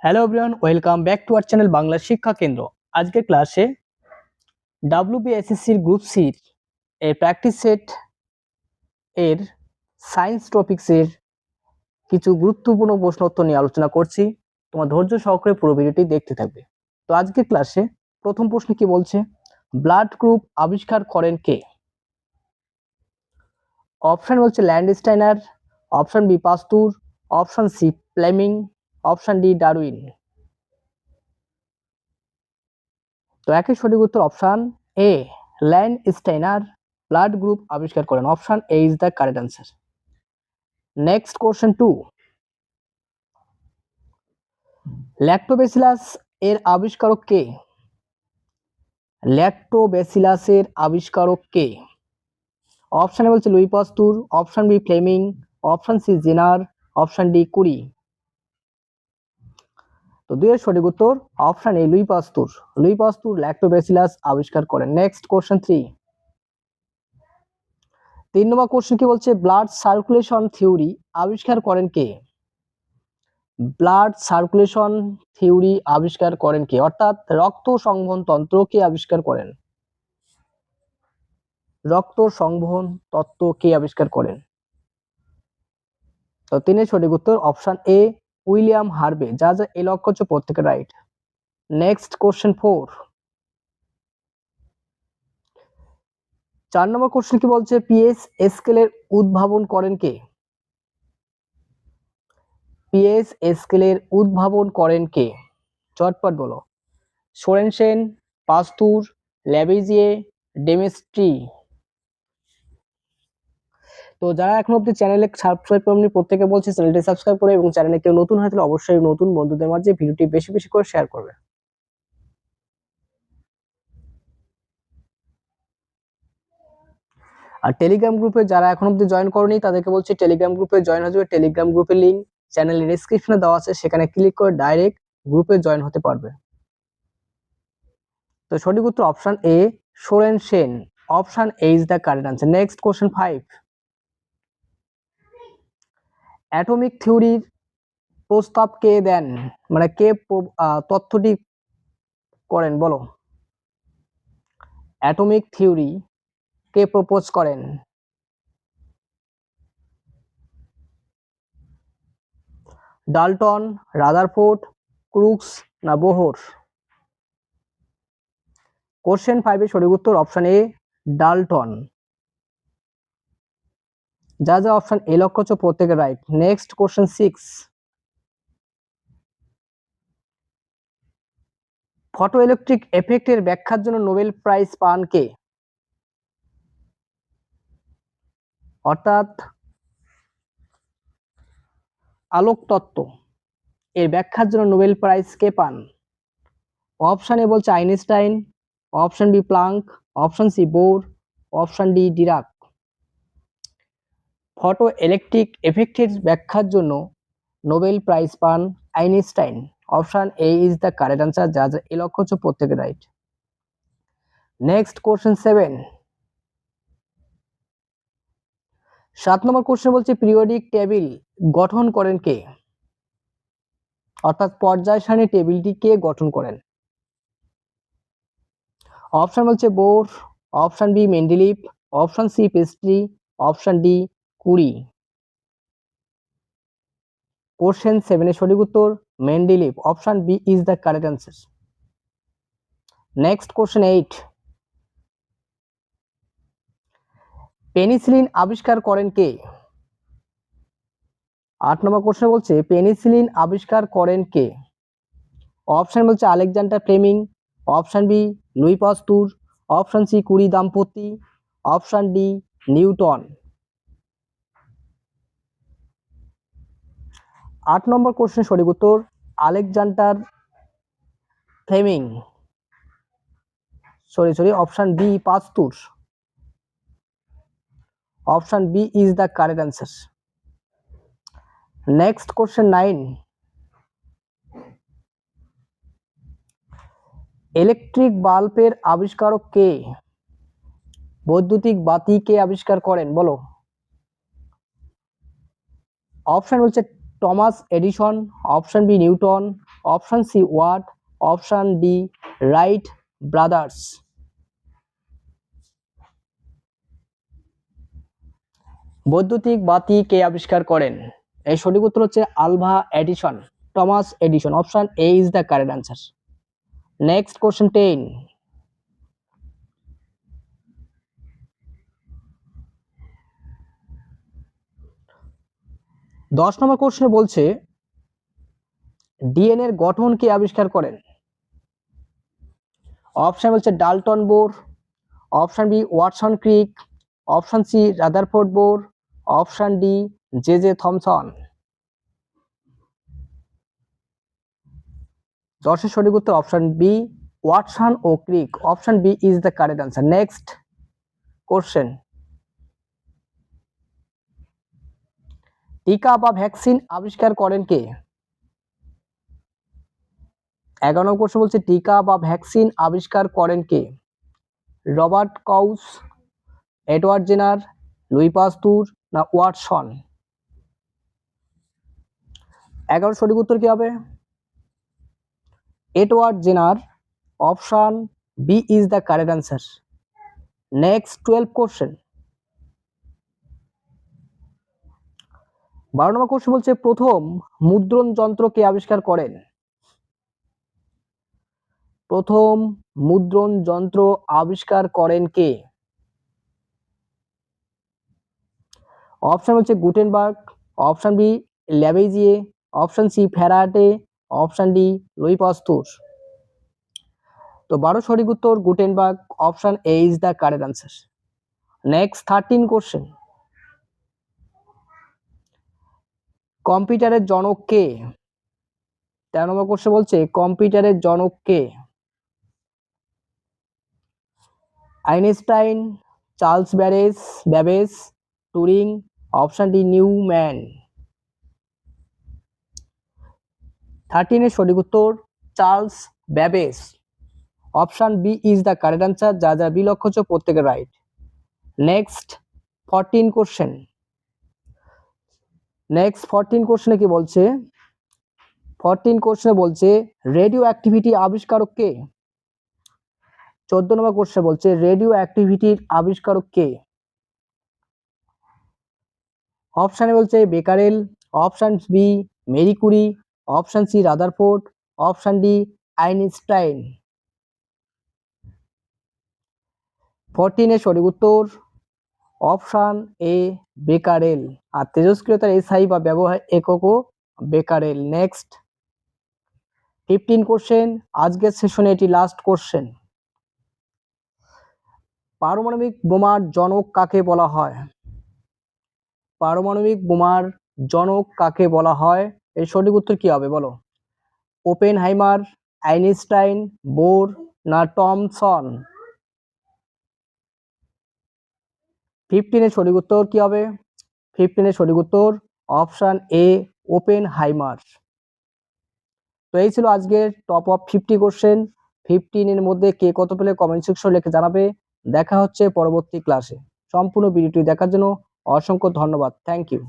Hello everyone, welcome back to our channel Bangla শিক্ষা কেন্দ্র। আজকের ক্লাসে ডাব্লিউবিএসএসসির গ্রুপ সির এর প্র্যাকটিস সেট এর সায়েন্স টপিক্সের কিছু গুরুত্বপূর্ণ প্রশ্ন উত্তর নিয়ে আলোচনা করছি। তোমার ধৈর্য সহকারে পুরো ভিডিওটি দেখতে থাকবে। তো আজকের ক্লাসে প্রথম প্রশ্ন কি বলছে, ব্লাড গ্রুপ আবিষ্কার করেন কে? অপশন বলছে Landsteiner, option B Pasteur, option C Fleming, option D Darwin. তো একই সঠিক উত্তর option A, Landsteiner blood group আবিষ্কার করেন। Option A is the correct answer. Next question 2, lactobacillus এর আবিষ্কারক কে? ল্যাক্টোব্যাসিলাস এর আবিষ্কারক কে? অপশন এ বলছে Louis Pasteur, option B Fleming, option C Jenner, option D Curie. তো দুইয়ের সঠিক উত্তর option A, Louis Pasteur. Louis Pasteur lactobacillus আবিষ্কার করেন। নেক্সট কোশ্চেন 3, 3 নম্বর কোশ্চেন কি বলছে, ব্লাড সার্কুলেশন থিওরি আবিষ্কার করেন কে? ব্লাড সার্কুলেশন থিওরি আবিষ্কার করেন কে? অর্থাৎ রক্ত সংবহন তন্ত্র কে আবিষ্কার করেন? রক্ত সংবহন তত্ত্ব কে আবিষ্কার করেন? তো তিনের সঠিক উত্তর অপশন এ, উইলিয়াম হার্ভে। যা যা এই লক্ষ্য হচ্ছে প্রত্যেকের রাইট। নেক্সট কোশ্চেন 4, 4 নম্বর কোশ্চেন কি বলছে, পিএইচ স্কেলের উদ্ভাবন করেন কে? পিএইচ স্কেলের উদ্ভাবন করেন কে? চটপট বলো। সোরেনসেন, পাস্তুর, ল্যাভেজিয়ে, ডেমেস্ট্রি। তো যারা এখন অব্দি চ্যানেলে সাবস্ক্রাইব করেননি প্রত্যেকে বলছি চ্যানেলটি সাবস্ক্রাইব করে, এবং চ্যানেলে কেউ নতুন হয়ে থাকলে অবশ্যই নতুন বন্ধুদের মাঝে ভিডিওটি বেশি বেশি করে শেয়ার করবে। আর টেলিগ্রাম গ্রুপে যারা এখন অব্দি জয়েন করনি তাদেরকে বলছি টেলিগ্রাম গ্রুপে জয়েন হয়ে যাবে। টেলিগ্রাম গ্রুপের লিংক চ্যানেলের ডেসক্রিপশনে দেওয়া আছে, সেখানে ক্লিক করে ডাইরেক্ট গ্রুপে জয়েন হতে পারবে। তো সঠিক উত্তর option A, Sorensen. Option A is the correct answer. Next question 5, atomic থিওরির প্রস্তাব কে দেন, মানে কে তথ্যটি করেন বলো? অ্যাটমিক থিওরি কে প্রপোজ করেন? ডাল্টন, রাদারফোর্ড, ক্রুক্স না বোহর? কোশ্চেন 5 এর সঠিক উত্তর অপশন এ, ডাল্টন। যা যা অপশন এ লক্ষ্য হচ্ছে প্রত্যেকের right. Next question 6, photoelectric এফেক্টের ব্যাখ্যার জন্য নোবেল প্রাইজ পান কে? অর্থাৎ আলোক তত্ত্ব এর ব্যাখ্যার জন্য নোবেল প্রাইজ কে পান? অপশন এ বলছে Einstein, option B Planck, option C Bohr, option D Dirac. Photoelectric এফেক্টের ব্যাখ্যার জন্য নোবেল প্রাইজ পান Einstein. Option A is the correct answer. যা যা এই লক্ষ্য হচ্ছে প্রত্যেকের right. Next question 7, 7 number question বলছে পিরিয়ডিক টেবিল গঠন করেন কে? অর্থাৎ পর্যায় সারণী টেবিলটি কে গঠন করেন? অপশন বলছে Bohr, option B Mendeleev, option সি পেস্ট্রি, অপশন ডি কুরি। কোশ্চেন 7 এর সঠিক উত্তর Mendeleev. Option B is the correct answer. Next question 8, penicillin আবিষ্কার করেন কে? 8 নম্বর কোশ্চেন বলছে পেনিসিলিন আবিষ্কার করেন কে? অপশন বলছে Alexander Fleming, option B Louis Pasteur, option C Curie দম্পতি, option D Newton. 8 number question সঠিক উত্তর Alexander Fleming, sorry option B Pasteur. Option B is the correct answer. Next question 9, electric বাল্বের আবিষ্কারক কে? বৈদ্যুতিক বাতি কে আবিষ্কার করেন বলো? অপশন বলছে Thomas Edison, option B Newton, option C Watt, option D Wright brothers. বৈদ্যুতিক বাতি কে আবিষ্কার করেন? এই সঠিক উত্তর হচ্ছে Alva Edison, Thomas Edison. Option A is the correct answer. Next question 10। 10 নম্বর কোশ্চেনে বলছে ডিএনএ এর গঠন কে আবিষ্কার করেন? অপশন বলছে Dalton Bohr, option B Watson Crick, option C Rutherford Bohr, option D J J Thomson. 10 এর সঠিক উত্তর অপশন বি ওয়াটসন ও Crick. Option B is the correct answer. Next question, টিকা বা ভ্যাকসিন আবিষ্কার করেন কে? 11 নম্বর কোশ্চেন বলছে টিকা বা ভ্যাকসিন আবিষ্কার করেন কে? Robert Koch, Edward Jenner, Louis Pasteur না ওয়াটসন? 11 সঠিক উত্তর কি হবে? Edward Jenner. Option B is the correct answer. Next 12 question, 12 number question বলছে প্রথম মুদ্রণ যন্ত্র কে আবিষ্কার করেন? প্রথম মুদ্রণ যন্ত্র আবিষ্কার করেন কে? অপশন হচ্ছে Gutenberg, option B Lavoisier, option C Faraday, option D Louis Pasteur. তো 12 সঠিক উত্তর Gutenberg. Option A is the correct answer. Next 13 question, কম্পিউটারের জনক কে? 13 নম্বর কোশ্চেন বলছে কম্পিউটারের জনক কে? Einstein, Charles Babbage, Turing, option D Neumann. 13 এর সঠিক উত্তর Charles Babbage. Option B is the correct answer. যা যা বি লক্ষ্য হচ্ছে প্রত্যেকের রাইট। নেক্সট 14 কোশ্চেন, নেক্সট 14 কোশ্চেনে কি বলছে? 14 কোশ্চেনে বলছে রেডিও অ্যাক্টিভিটি আবিষ্কারক কে? 14 নম্বর কোশ্চেন বলছে রেডিও অ্যাক্টিভিটির আবিষ্কারক কে? অপশানে বলছে Becquerel, option B Marie Curie, option C Rutherford, option D Einstein. 14 এর সঠিক উত্তর অপশন এ বেকারেল। আর তেজস্ক্রিয়তার এসআই বা ব্যবহার এককও বেকারেল। নেক্সট 15 কোশ্চেন, আজকের সেশনে এটি লাস্ট কোশ্চেন। পারমাণবিক বোমার জনক কাকে বলা হয়? পারমাণবিক বোমার জনক কাকে বলা হয়? এর সঠিক উত্তর কি হবে বলো? ওপেনহাইমার, আইনস্টাইন, বোর না টমসন? 15 এর সঠিক উত্তর কি হবে? 15 এর সঠিক উত্তর অপশন এ ওপেনহাইমার। তো এই ছিল আজকের টপ অফ 50 কোশ্চেন। 15 এর মধ্যে কে কত পেলে কমেন্ট সেকশন লিখে জানাবে। দেখা হচ্ছে পরবর্তী ক্লাসে। সম্পূর্ণ ভিডিওটি দেখার জন্য অসংখ্য ধন্যবাদ। Thank you.